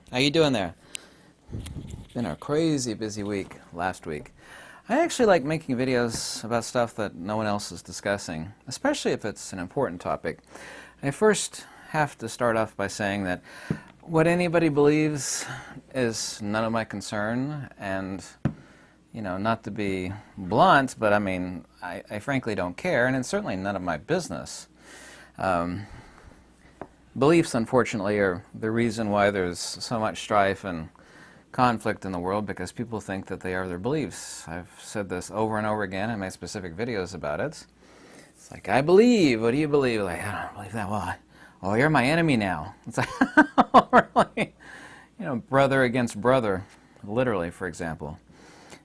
How you doing there? Been a crazy busy week last week. I actually like making videos about stuff that no one else is discussing, especially if it's an important topic. I first have to start off by saying that what anybody believes is none of my concern, and not to be blunt, but I mean, I frankly don't care, and it's certainly none of my business. Beliefs, unfortunately, are the reason why there's so much strife and conflict in the world, because people think that they are their beliefs. I've said this over and over again and made specific videos about it. It's like, I believe. What do you believe? Like, I don't believe that. Well, you're my enemy now. It's like, really? Brother against brother, literally, for example.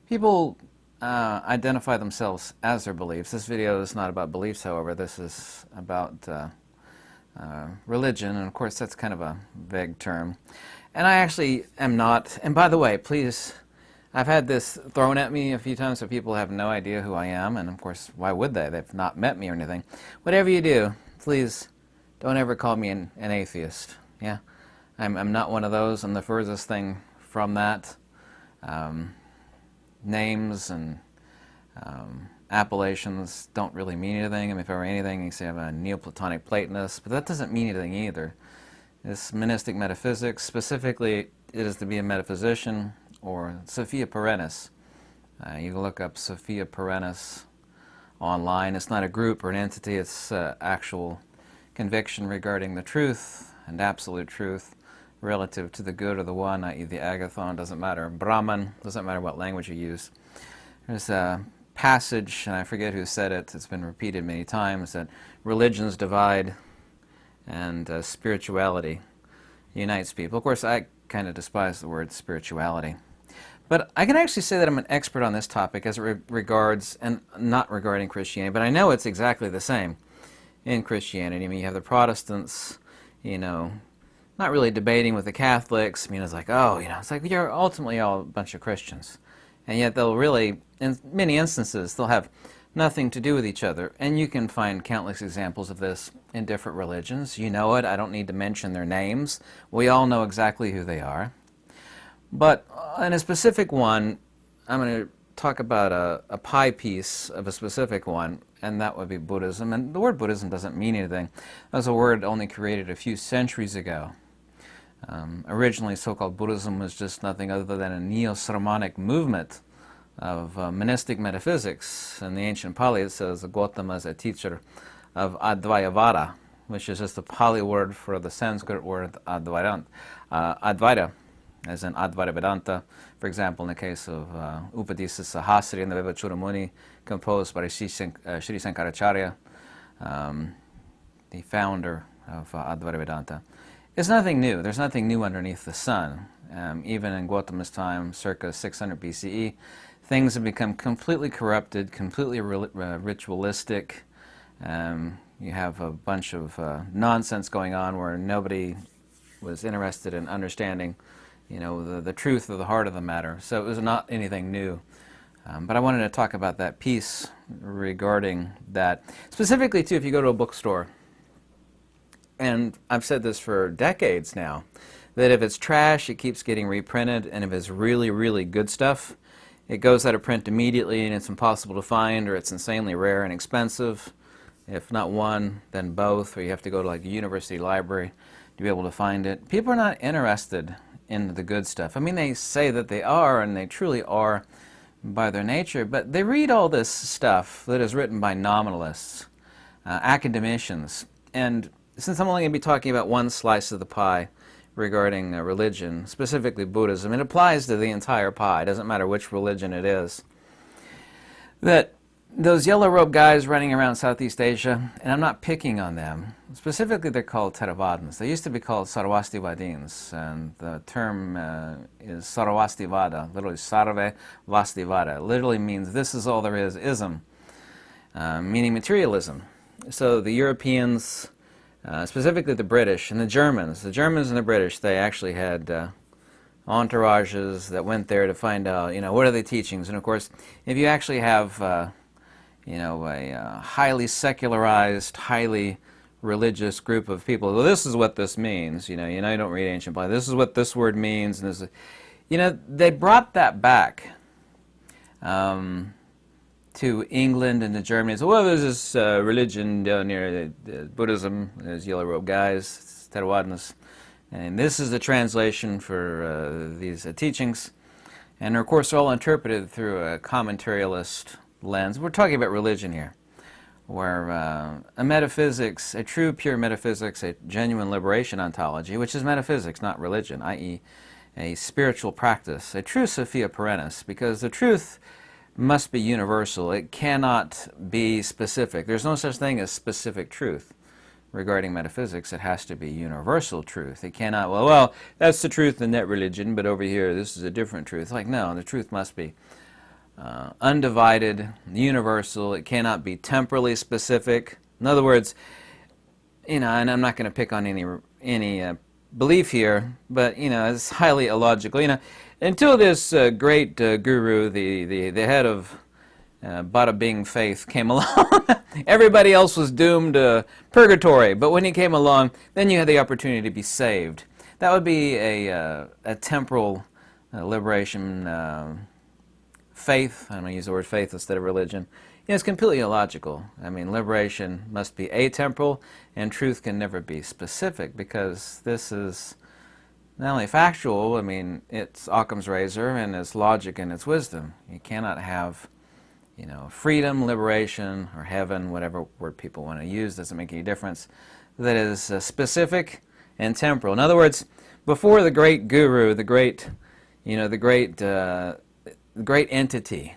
People identify themselves as their beliefs. This video is not about beliefs, however. This is about religion, and of course that's kind of a vague term. And I actually am not, and by the way, please, I've had this thrown at me a few times, so people have no idea who I am, and of course, why would they? They've not met me or anything. Whatever you do, please don't ever call me an atheist. Yeah, I'm not one of those. I'm the furthest thing from that. Names and appellations don't really mean anything. I mean, if I were anything, you say I'm a Neoplatonic Platonist, but that doesn't mean anything either. This monistic metaphysics, specifically, it is to be a metaphysician, or Sophia Perennis. You can look up Sophia Perennis online. It's not a group or an entity, it's actual conviction regarding the truth and absolute truth relative to the good or the one, i.e. the agathon, doesn't matter. Brahman, doesn't matter what language you use. There's a passage, and I forget who said it, it's been repeated many times, that religions divide and spirituality unites people. Of course, I kind of despise the word spirituality. But I can actually say that I'm an expert on this topic as it regards, and not regarding Christianity, but I know it's exactly the same in Christianity. I mean, you have the Protestants, not really debating with the Catholics. I mean, it's like, it's like you're ultimately all a bunch of Christians. And yet they'll really, in many instances, they'll have nothing to do with each other. And you can find countless examples of this in different religions. You know it. I don't need to mention their names. We all know exactly who they are. But in a specific one, I'm going to talk about a pie piece of a specific one, and that would be Buddhism. And the word Buddhism doesn't mean anything. That was a word only created a few centuries ago. Originally, so-called Buddhism was just nothing other than a Neo-Sramanic movement of monistic metaphysics. In the ancient Pali, it says Gautama is a teacher of Advaita, which is just a Pali word for the Sanskrit word Advaita, as in Advaita Vedanta. For example, in the case of Upadisa Sahasri in the Vivachura Muni, composed by Sri Sankaracharya, the founder of Advaita Vedanta. It's nothing new. There's nothing new underneath the sun. Even in Gautama's time, circa 600 BCE, things have become completely corrupted, completely ritualistic. You have a bunch of nonsense going on where nobody was interested in understanding, the truth of the heart of the matter. So it was not anything new. But I wanted to talk about that piece regarding that. Specifically, too, if you go to a bookstore, and I've said this for decades now, that if it's trash, it keeps getting reprinted, and if it's really, really good stuff, it goes out of print immediately, and it's impossible to find, or it's insanely rare and expensive. If not one, then both, or you have to go to like a university library to be able to find it. People are not interested in the good stuff. I mean, they say that they are, and they truly are by their nature, but they read all this stuff that is written by nominalists, academicians, and since I'm only going to be talking about one slice of the pie regarding religion, specifically Buddhism, it applies to the entire pie. It doesn't matter which religion it is. That those yellow-robed guys running around Southeast Asia, and I'm not picking on them, specifically they're called Theravadins. They used to be called Sarvastivadins, and the term is Sarvastivada, literally Sarve Vastivada. It literally means this is all there is, ism, meaning materialism. So the Europeans, specifically the British and the Germans and the British, they actually had entourages that went there to find out, what are the teachings. And of course, if you actually have, a highly secularized, highly religious group of people. Well, this is what this means. You don't read ancient Bible. This is what this word means, and this is, they brought that back to England and to Germany. So, well, there's this religion down here, Buddhism. There's yellow robe guys, Theravadins, and this is the translation for these teachings. And of course, they're all interpreted through a commentarialist lens. We're talking about religion here, where a metaphysics, a true pure metaphysics, a genuine liberation ontology, which is metaphysics, not religion, i.e. a spiritual practice, a true Sophia Perennis, because the truth must be universal. It cannot be specific. There's no such thing as specific truth regarding metaphysics. It has to be universal truth. It cannot, well, that's the truth in that religion, but over here this is a different truth. Like, no, the truth must be undivided, universal. It cannot be temporally specific. In other words, and I'm not going to pick on any belief here, but it's highly illogical. Until this great guru, the head of Bada Bing faith, came along, everybody else was doomed to purgatory. But when he came along, then you had the opportunity to be saved. That would be a temporal liberation faith. I'm going to use the word faith instead of religion. It's completely illogical. I mean, liberation must be atemporal, and truth can never be specific, because this is not only factual, I mean, it's Occam's razor, and it's logic and it's wisdom. You cannot have, freedom, liberation, or heaven, whatever word people want to use, doesn't make any difference, that is specific and temporal. In other words, before the great guru, the great entity,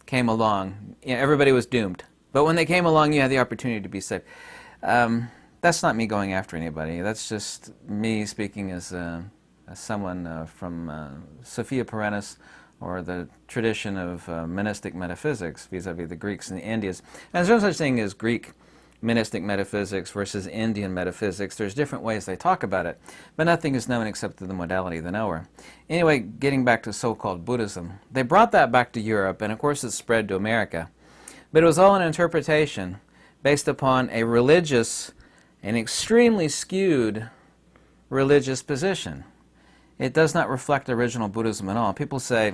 came along, everybody was doomed. But when they came along, you had the opportunity to be saved. That's not me going after anybody. That's just me speaking as someone from Sophia Perennis, or the tradition of monistic metaphysics vis-a-vis the Greeks and the Indians. And there's no such thing as Greek monistic metaphysics versus Indian metaphysics. There's different ways they talk about it, but nothing is known except through the modality of the knower. Anyway, getting back to so-called Buddhism, they brought that back to Europe, and of course it spread to America. But it was all an interpretation based upon a religious, an extremely skewed religious position. It does not reflect original Buddhism at all. People say,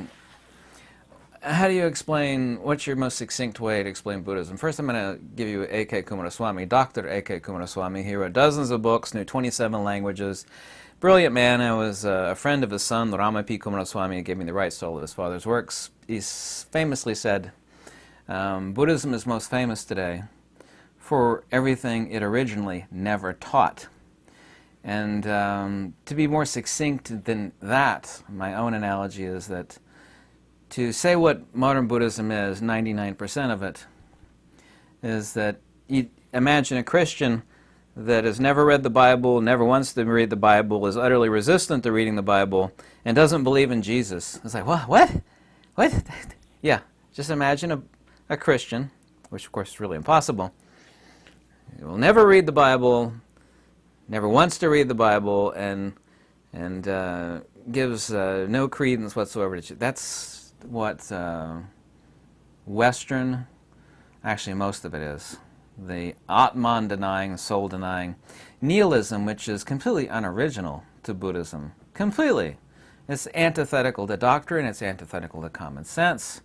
how do you explain, what's your most succinct way to explain Buddhism? First, I'm going to give you A.K. Kumaraswamy, Dr. A.K. Kumaraswamy. He wrote dozens of books, knew 27 languages. Brilliant man. I was a friend of his son, Rama P. Kumaraswamy. He gave me the rights to all of his father's works. He famously said, Buddhism is most famous today for everything it originally never taught. And to be more succinct than that, my own analogy is that to say what modern Buddhism is, 99% of it, is that you imagine a Christian that has never read the Bible, never wants to read the Bible, is utterly resistant to reading the Bible, and doesn't believe in Jesus. It's like, what? Yeah, just imagine a Christian, which of course is really impossible. He will never read the Bible, never wants to read the Bible, and gives no credence whatsoever to. That's what Western, actually most of it is, the Atman denying, soul denying, nihilism, which is completely unoriginal to Buddhism. Completely. It's antithetical to doctrine, it's antithetical to common sense.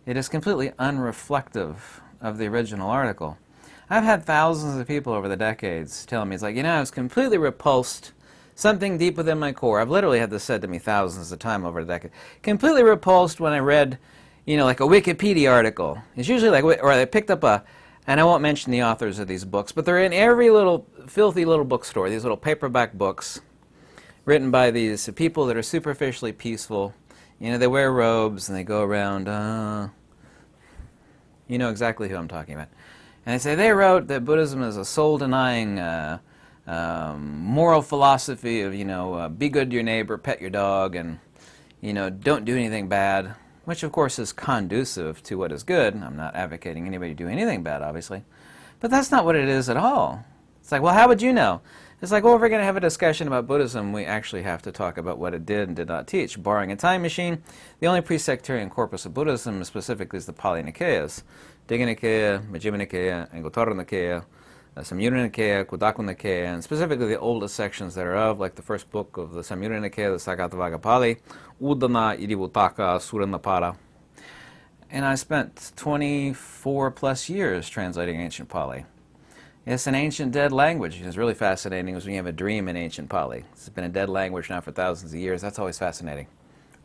It is completely unreflective of the original article. I've had thousands of people over the decades telling me, it's like, I was completely repulsed, something deep within my core. I've literally had this said to me thousands of times over the decade. Completely repulsed when I read, like a Wikipedia article. It's usually like, or I picked up and I won't mention the authors of these books, but they're in every little filthy little bookstore, these little paperback books written by these people that are superficially peaceful. They wear robes and they go around, you know exactly who I'm talking about. And they say they wrote that Buddhism is a soul-denying moral philosophy of, be good to your neighbor, pet your dog, and, don't do anything bad, which of course is conducive to what is good. I'm not advocating anybody do anything bad, obviously. But that's not what it is at all. It's like, well, how would you know? It's like, well, if we're going to have a discussion about Buddhism, we actually have to talk about what it did and did not teach. Barring a time machine, the only pre-sectarian corpus of Buddhism specifically is the Pali Nikayas. Digha Nikaya, Majjhima Nikaya, and Gottara Nikaya, Samyutta Nikaya, Khuddaka Nikaya, and specifically the oldest sections that are of, like the first book of the Samyutta Nikaya, the Sakatavagga Pali, Uddana Idivutaka Suranapara. And I spent 24 plus years translating ancient Pali. It's an ancient dead language. It's really fascinating is when you have a dream in ancient Pali. It's been a dead language now for thousands of years. That's always fascinating.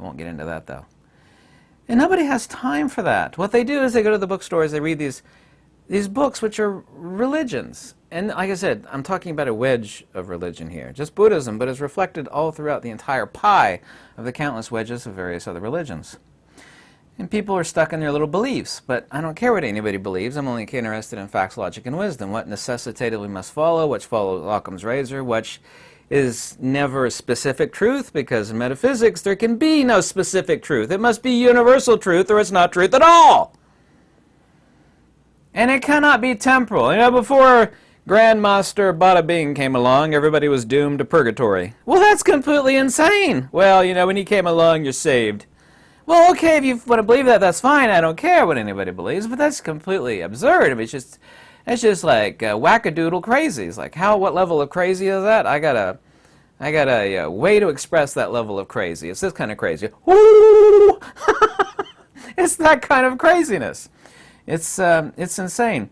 I won't get into that though. And nobody has time for that. What they do is they go to the bookstores, they read these books which are religions. And like I said, I'm talking about a wedge of religion here. Just Buddhism, but it's reflected all throughout the entire pie of the countless wedges of various other religions. And people are stuck in their little beliefs, but I don't care what anybody believes. I'm only interested in facts, logic, and wisdom. What necessitatively must follow, which follows Occam's razor, which is never a specific truth, because in metaphysics there can be no specific truth. It must be universal truth or it's not truth at all. And it cannot be temporal. You know, before Grandmaster Bada Bing came along, everybody was doomed to purgatory. Well, that's completely insane. Well, you know, when he came along, you're saved. Well, okay, if you want to believe that, that's fine. I don't care what anybody believes, but that's completely absurd. I mean, it's just like wackadoodle crazy. It's like, what level of crazy is that? I got a way to express that level of crazy. It's this kind of crazy. Woo! It's that kind of craziness. It's insane.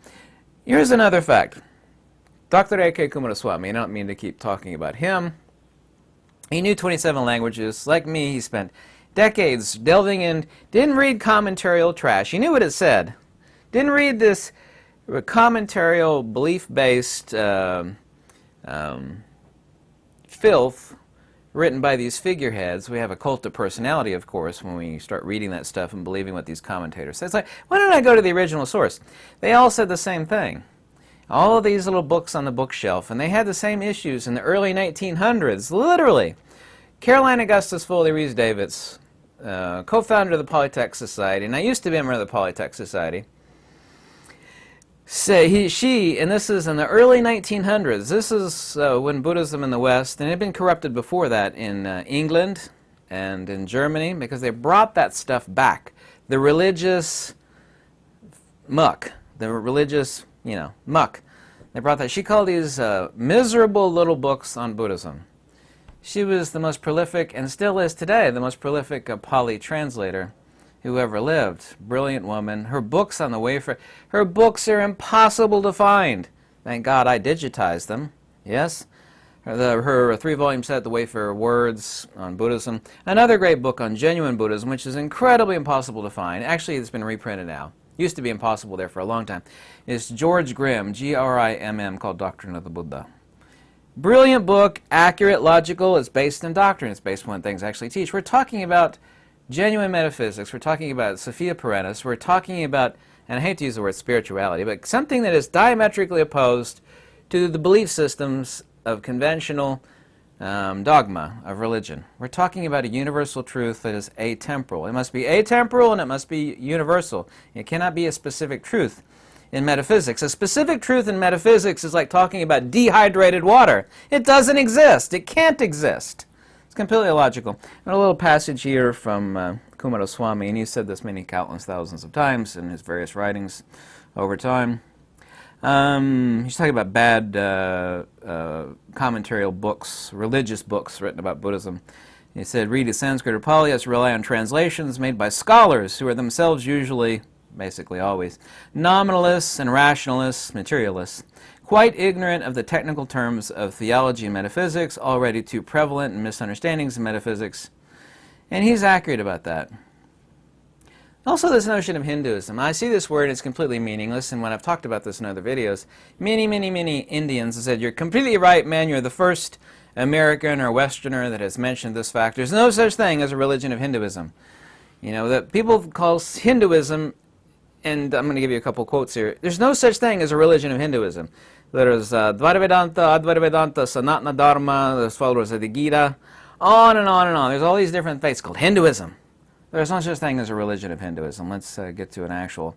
Here's another fact. Dr. A.K. Kumaraswamy, I don't mean to keep talking about him. He knew 27 languages. Like me, he spent decades delving in, didn't read commentarial trash. He knew what it said. Didn't read this commentarial, belief-based filth written by these figureheads. We have a cult of personality, of course, when we start reading that stuff and believing what these commentators say. It's like, why don't I go to the original source? They all said the same thing. All of these little books on the bookshelf, and they had the same issues in the early 1900s, literally. Caroline Augustus Foley Rees-Davids, co-founder of the Polytech Society, and I used to be a member of the Polytech Society, and this is in the early 1900s. This is when Buddhism in the West, and it had been corrupted before that in England and in Germany, because they brought that stuff back. The religious muck, muck. They brought that. She called these miserable little books on Buddhism. She was the most prolific, and still is today, the most prolific Pali translator who ever lived. Brilliant woman. Her books on the wafer, her books are impossible to find. Thank God I digitized them. Yes? Her 3-volume set, The Wafer Words on Buddhism. Another great book on genuine Buddhism, which is incredibly impossible to find. Actually, it's been reprinted now. Used to be impossible there for a long time. It's George Grimm, Grimm, called Doctrine of the Buddha. Brilliant book, accurate, logical. It's based in doctrine. It's based on things I actually teach. We're talking about genuine metaphysics. We're talking about Sophia Perennis. We're talking about, and I hate to use the word spirituality, but something that is diametrically opposed to the belief systems of conventional dogma of religion. We're talking about a universal truth that is atemporal. It must be atemporal and it must be universal. It cannot be a specific truth in metaphysics. A specific truth in metaphysics is like talking about dehydrated water. It doesn't exist. It can't exist. It's completely illogical. And a little passage here from Kumaraswamy, and he said this many countless thousands of times in his various writings over time. He's talking about bad commentarial books, religious books written about Buddhism. He said, read a Sanskrit or Pali, has to rely on translations made by scholars who are themselves usually, basically always, nominalists and rationalists, materialists, quite ignorant of the technical terms of theology and metaphysics, already too prevalent in misunderstandings in metaphysics. And he's accurate about that. Also, this notion of Hinduism. I see this word, it's completely meaningless, and when I've talked about this in other videos, many Indians have said, you're completely right, man, you're the first American or Westerner that has mentioned this fact. There's no such thing as a religion of Hinduism. You know, that people call Hinduism, and I'm going to give you a couple quotes here, there's no such thing as a religion of Hinduism. There's Dvaravedanta, Advaravedanta, Sanatana Dharma, there's followers of the Gita, on and on and on. There's all these different faiths called Hinduism. There's no such thing as a religion of Hinduism. Let's get to an actual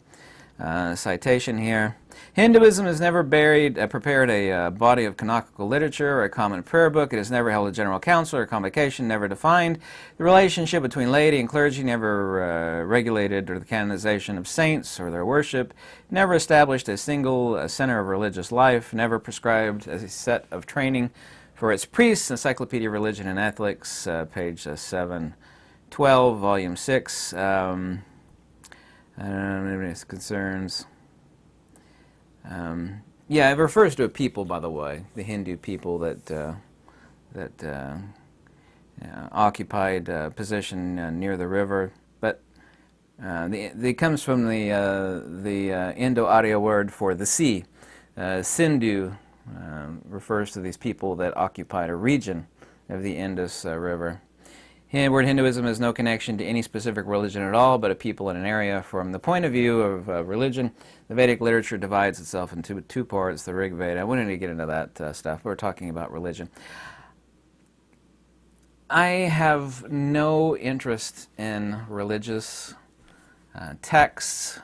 Citation here. Hinduism has never prepared a body of canonical literature or a common prayer book. It has never held a general council or convocation, never defined the relationship between laity and clergy, never regulated or the canonization of saints or their worship, never established a single center of religious life, never prescribed a set of training for its priests. Encyclopedia of Religion and Ethics, page 712, volume 6. I don't know any concerns. Yeah, it refers to a people, by the way, the Hindu people that occupied a position near the river. But it comes from the Indo-Arya word for the sea. Sindhu refers to these people that occupied a region of the Indus River. The word Hinduism has no connection to any specific religion at all, but a people in an area. From the point of view of religion, the Vedic literature divides itself into two parts, the Rig Veda. I wanted to get into that stuff. We're talking about religion. I have no interest in religious texts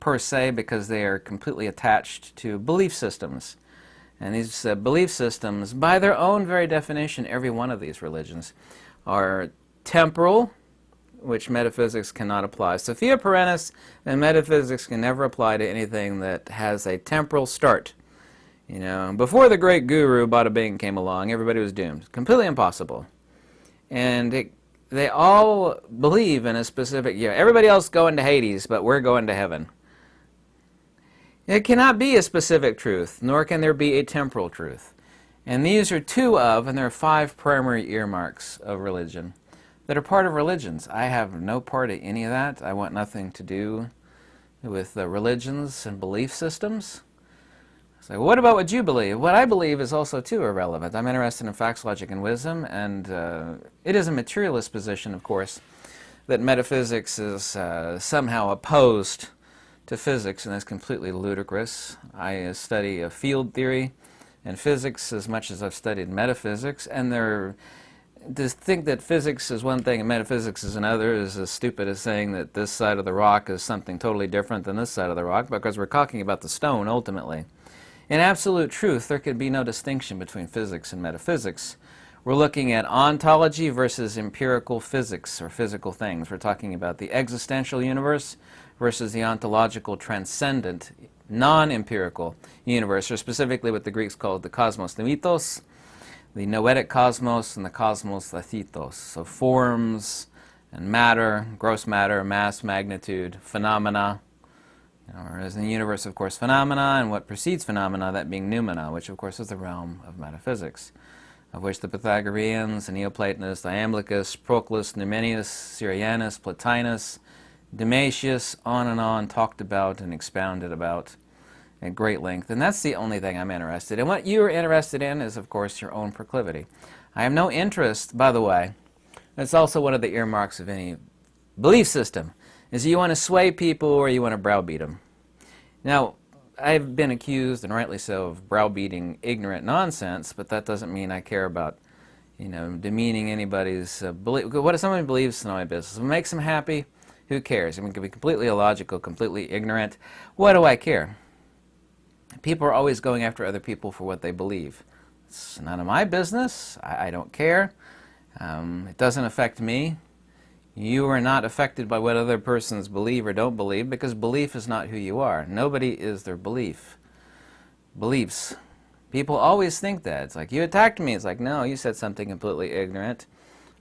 per se, because they are completely attached to belief systems. And these belief systems, by their own very definition, every one of these religions, are temporal, which metaphysics cannot apply. Sophia Perennis and metaphysics can never apply to anything that has a temporal start. You know, before the great guru Bada Bing came along, everybody was doomed. Completely impossible. And they all believe in a specific, everybody else going to Hades, but we're going to heaven. It cannot be a specific truth, nor can there be a temporal truth. And these are two of, and there are 5 primary earmarks of religion that are part of religions. I have no part of any of that. I want nothing to do with religions and belief systems. So what about what you believe? What I believe is also too irrelevant. I'm interested in facts, logic, and wisdom, and it is a materialist position, of course, that metaphysics is somehow opposed to physics, and that's completely ludicrous. I study field theory and physics as much as I've studied metaphysics, and to think that physics is one thing and metaphysics is another is as stupid as saying that this side of the rock is something totally different than this side of the rock, because we're talking about the stone ultimately. In absolute truth, there could be no distinction between physics and metaphysics. We're looking at ontology versus empirical physics, or physical things. We're talking about the existential universe versus the ontological, transcendent, non-empirical universe, or specifically what the Greeks called the cosmos noetos, the noetic cosmos, and the cosmos thethetos. So forms and matter, gross matter, mass, magnitude, phenomena. Whereas in the universe, of course, phenomena, and what precedes phenomena, that being noumena, which of course is the realm of metaphysics, of which the Pythagoreans, the Neoplatonists, Iamblichus, Proclus, Numenius, Syrianus, Plotinus, Damasius, on and on, talked about and expounded about at great length. And that's the only thing I'm interested in. What you're interested in is, of course, your own proclivity. I have no interest, by the way, that's also one of the earmarks of any belief system, is you want to sway people or you want to browbeat them. Now, I've been accused, and rightly so, of browbeating ignorant nonsense, but that doesn't mean I care about, demeaning anybody's belief. What if somebody believes in my business? If it makes them happy, who cares? I mean, it can be completely illogical, completely ignorant. What do I care? People are always going after other people for what they believe. It's none of my business. I don't care. It doesn't affect me. You are not affected by what other persons believe or don't believe, because belief is not who you are. Nobody is their beliefs. People always think that. It's like, you attacked me. It's like, no, you said something completely ignorant.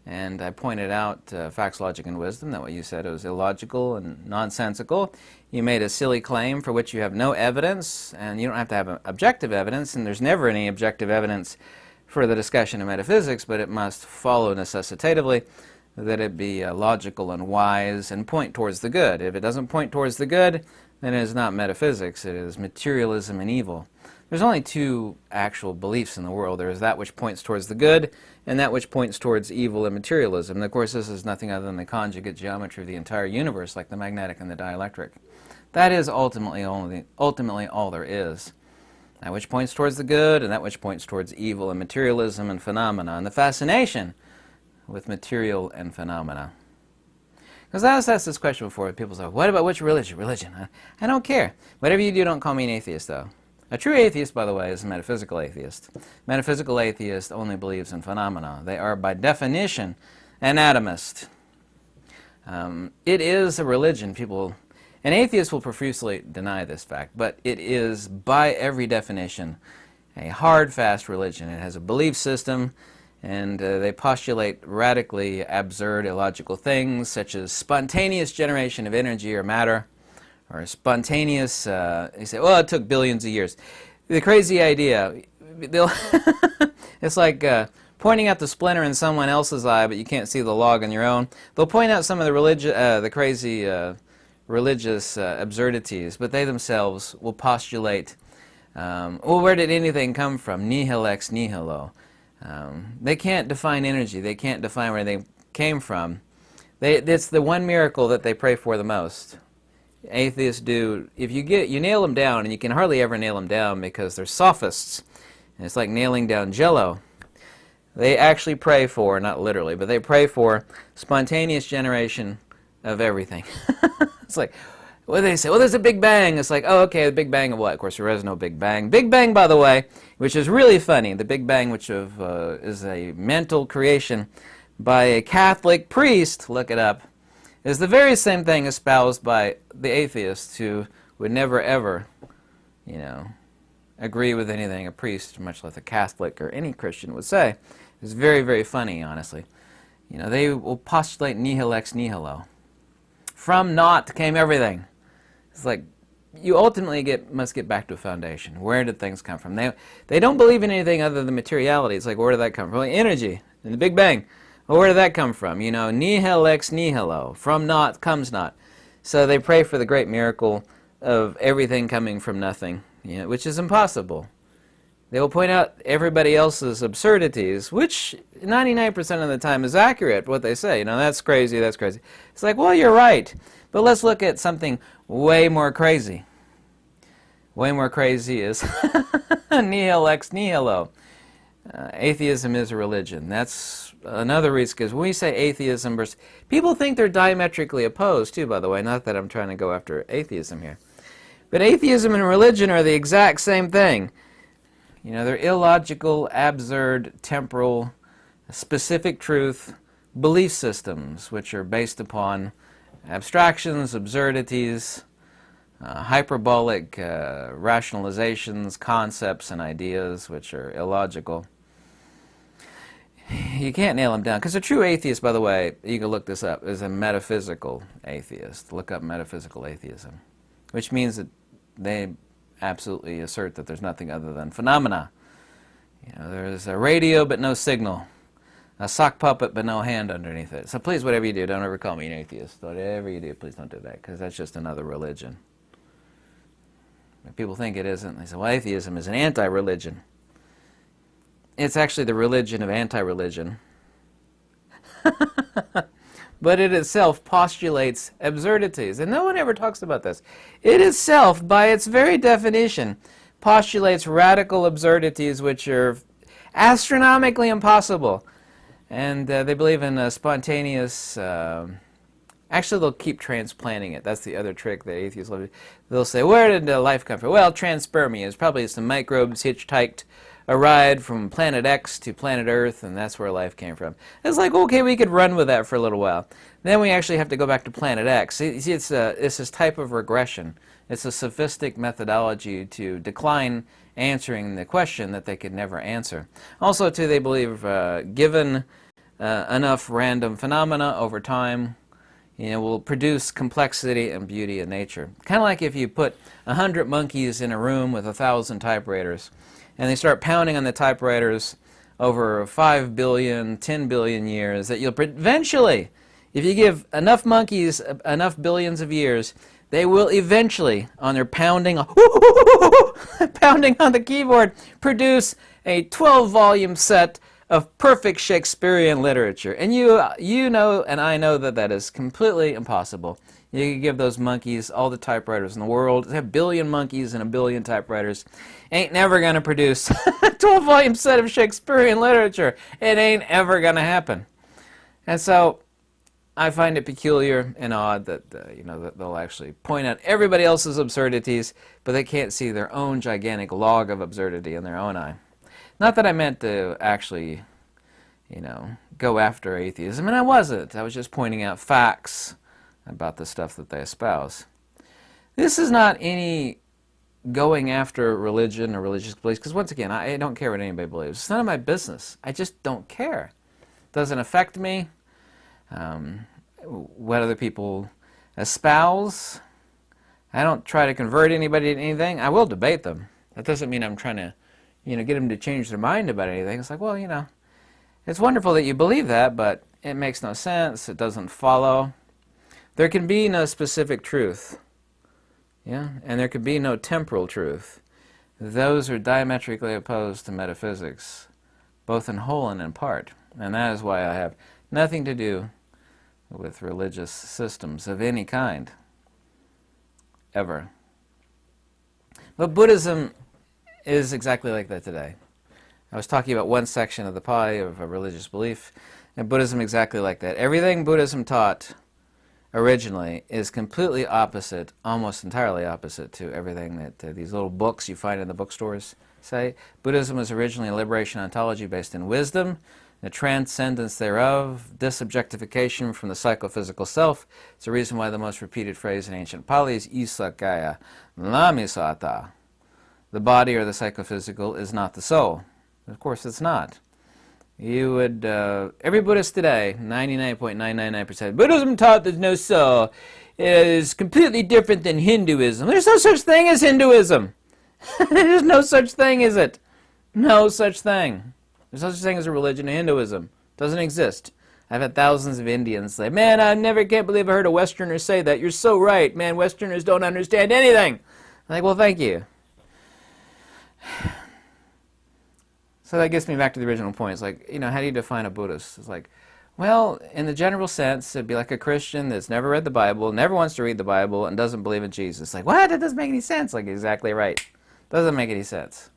And I pointed out facts, logic, and wisdom, that what you said was illogical and nonsensical. You made a silly claim for which you have no evidence, and you don't have to have objective evidence, and there's never any objective evidence for the discussion of metaphysics, but it must follow necessitatively that it be logical and wise and point towards the good. If it doesn't point towards the good, then it is not metaphysics, it is materialism and evil. There's only 2 actual beliefs in the world. There is that which points towards the good, and that which points towards evil and materialism. And of course, this is nothing other than the conjugate geometry of the entire universe, like the magnetic and the dielectric. That is ultimately all there is. That which points towards the good, and that which points towards evil and materialism and phenomena, and the fascination with material and phenomena. Because I was asked this question before. People say, what about which religion? Religion. I don't care. Whatever you do, don't call me an atheist, though. A true atheist, by the way, is a metaphysical atheist. Metaphysical atheist only believes in phenomena. They are, by definition, an atomist. It is a religion. An atheist will profusely deny this fact, but it is, by every definition, a hard, fast religion. It has a belief system, and they postulate radically absurd, illogical things, such as spontaneous generation of energy or matter, or spontaneous, you say, well, it took billions of years. The crazy idea, it's like pointing out the splinter in someone else's eye, but you can't see the log on your own. They'll point out some of the crazy religious absurdities, but they themselves will postulate, well, where did anything come from? Nihil ex nihilo. They can't define energy. They can't define where they came from. It's the one miracle that they pray for the most. Atheists do. If you nail them down, and you can hardly ever nail them down because they're sophists, and it's like nailing down Jello. They actually pray for, not literally, but they pray for spontaneous generation of everything. It's like, what do they say? Well, there's a Big Bang. It's like, oh, okay, the Big Bang of what? Of course, there is no Big Bang. Big Bang, by the way, which is really funny, the Big Bang, which is a mental creation by a Catholic priest, look it up, is the very same thing espoused by the atheists who would never, ever, agree with anything a priest, much less a Catholic or any Christian, would say. It's very, very funny, honestly. They will postulate nihil ex nihilo. From naught came everything. It's like, you ultimately must get back to a foundation. Where did things come from? They don't believe in anything other than materiality. It's like, where did that come from? Well, energy, and the Big Bang. Well, where did that come from? Nihil ex nihilo. From naught comes naught. So they pray for the great miracle of everything coming from nothing, which is impossible. They will point out everybody else's absurdities, which 99% of the time is accurate, what they say. That's crazy, that's crazy. It's like, well, you're right. But let's look at something way more crazy. Way more crazy is nihil ex nihilo. Atheism is a religion. That's another reason, because when we say atheism versus... People think they're diametrically opposed, too, by the way. Not that I'm trying to go after atheism here. But atheism and religion are the exact same thing. They're illogical, absurd, temporal, specific truth belief systems, which are based upon abstractions, absurdities, hyperbolic rationalizations, concepts, and ideas, which are illogical. You can't nail them down, because a true atheist, by the way, you can look this up, is a metaphysical atheist. Look up metaphysical atheism, which means that they absolutely assert that there's nothing other than phenomena. There's a radio but no signal, a sock puppet but no hand underneath it. So please, whatever you do, don't ever call me an atheist. Whatever you do, please don't do that, because that's just another religion. But people think it isn't. They say, well, atheism is an anti-religion. It's actually the religion of anti-religion. But it itself postulates absurdities. And no one ever talks about this. It itself, by its very definition, postulates radical absurdities which are astronomically impossible. And they believe in spontaneous... actually, they'll keep transplanting it. That's the other trick that atheists love. They'll say, where did life come from? Well, transpermia. It's probably some microbes hitchhiked a ride from planet X to planet Earth, and that's where life came from. It's like, okay, we could run with that for a little while. Then we actually have to go back to planet X. See, it's this type of regression. It's a sophistic methodology to decline answering the question that they could never answer. Also, too, they believe given enough random phenomena over time, will produce complexity and beauty in nature. Kind of like if you put 100 monkeys in a room with 1,000 typewriters, and they start pounding on the typewriters over 5 billion, 10 billion years, that you'll eventually, if you give enough monkeys enough billions of years, they will eventually, on their pounding, pounding on the keyboard, produce a 12-volume set of perfect Shakespearean literature. And you know, and I know that that is completely impossible. You could give those monkeys all the typewriters in the world. They have a billion monkeys and a billion typewriters. Ain't never going to produce a 12-volume set of Shakespearean literature. It ain't ever going to happen. And so I find it peculiar and odd that that they'll actually point out everybody else's absurdities, but they can't see their own gigantic log of absurdity in their own eye. Not that I meant to actually, go after atheism, and I wasn't. I was just pointing out facts about the stuff that they espouse. This is not any going after religion or religious beliefs, because once again, I don't care what anybody believes. It's none of my business. I just don't care. It doesn't affect me. What other people espouse, I don't try to convert anybody to anything. I will debate them. That doesn't mean I'm trying to, get them to change their mind about anything. It's like, well, it's wonderful that you believe that, but it makes no sense. It doesn't follow. There can be no specific truth. Yeah, and there can be no temporal truth. Those are diametrically opposed to metaphysics, both in whole and in part. And that is why I have nothing to do with religious systems of any kind, ever. But Buddhism is exactly like that today. I was talking about one section of the pie of a religious belief, and Buddhism exactly like that. Everything Buddhism taught originally is completely opposite, almost entirely opposite to everything that these little books you find in the bookstores say. Buddhism was originally a liberation ontology based in wisdom, the transcendence thereof, disobjectification from the psychophysical self. It's the reason why the most repeated phrase in ancient Pali is Isakaya Lamisata. The body or the psychophysical is not the soul. Of course it's not. You would, every Buddhist today, 99.999%, Buddhism taught there's no soul. It is completely different than Hinduism. There's no such thing as Hinduism. There's no such thing, is it? No such thing. There's no such thing as a religion in Hinduism. It doesn't exist. I've had thousands of Indians say, man, can't believe I heard a Westerner say that. You're so right. Man, Westerners don't understand anything. I'm like, well, thank you. So that gets me back to the original point. It's like, how do you define a Buddhist? It's like, well, in the general sense, it'd be like a Christian that's never read the Bible, never wants to read the Bible, and doesn't believe in Jesus. It's like, what? That doesn't make any sense. Like, exactly right. Doesn't make any sense.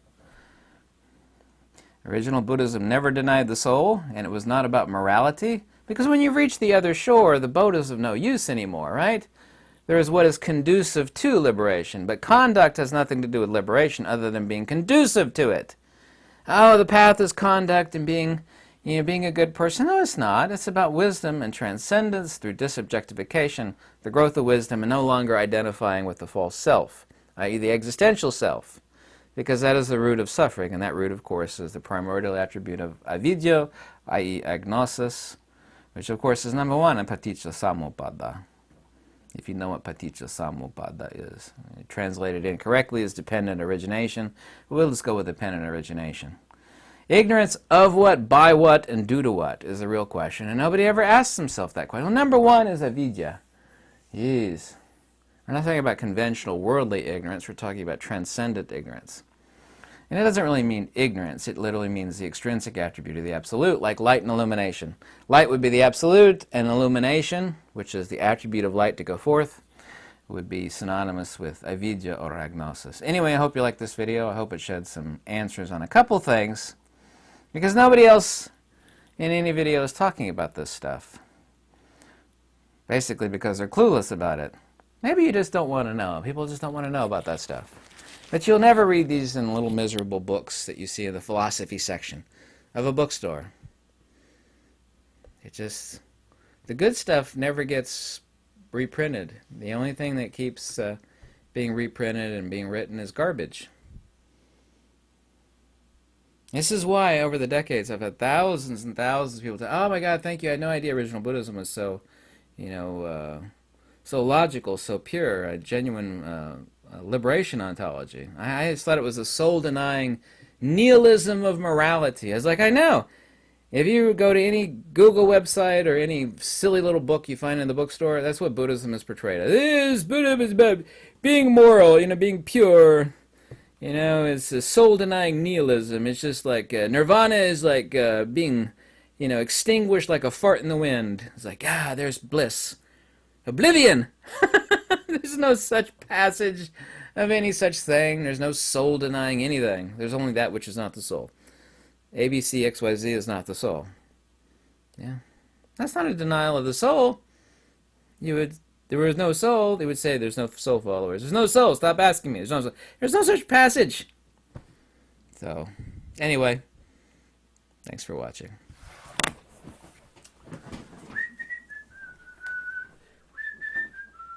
Original Buddhism never denied the soul, and it was not about morality, because when you reach the other shore, the boat is of no use anymore, right? There is what is conducive to liberation, but conduct has nothing to do with liberation other than being conducive to it. Oh, the path is conduct and being a good person. No, it's not. It's about wisdom and transcendence through disobjectification, the growth of wisdom, and no longer identifying with the false self, i.e. the existential self, because that is the root of suffering, and that root, of course, is the primordial attribute of avidya, i.e. agnosis, which, of course, is number one in paticca samuppada. If you know what paticca samuppada is. Translated incorrectly as dependent origination. We'll just go with dependent origination. Ignorance of what, by what, and due to what is the real question. And nobody ever asks himself that question. Well, number one is avidya. Yes. We're not talking about conventional worldly ignorance. We're talking about transcendent ignorance. And it doesn't really mean ignorance. It literally means the extrinsic attribute of the absolute, like light and illumination. Light would be the absolute, and illumination, which is the attribute of light to go forth, would be synonymous with avidya or agnosis. Anyway, I hope you like this video. I hope it sheds some answers on a couple things, because nobody else in any video is talking about this stuff. Basically because they're clueless about it. Maybe you just don't want to know. People just don't want to know about that stuff. But you'll never read these in little miserable books that you see in the philosophy section of a bookstore. The good stuff never gets reprinted. The only thing that keeps being reprinted and being written is garbage. This is why over the decades I've had thousands and thousands of people say, oh my God, thank you, I had no idea original Buddhism was so, so logical, so pure, a genuine liberation ontology. I just thought it was a soul-denying nihilism of morality. I was like, I know. If you go to any Google website or any silly little book you find in the bookstore, that's what Buddhism is portrayed as. Buddhism is about being moral, being pure. It's a soul-denying nihilism. It's just like nirvana is like being, extinguished like a fart in the wind. It's like, there's bliss. Oblivion! There's no such passage of any such thing. There's no soul denying anything. There's only that which is not the soul. ABC, XYZ is not the soul. Yeah. That's not a denial of the soul. you would, there was no soul, they would say there's no soul followers. There's no soul, stop asking me. There's no such passage. So, anyway, thanks for watching.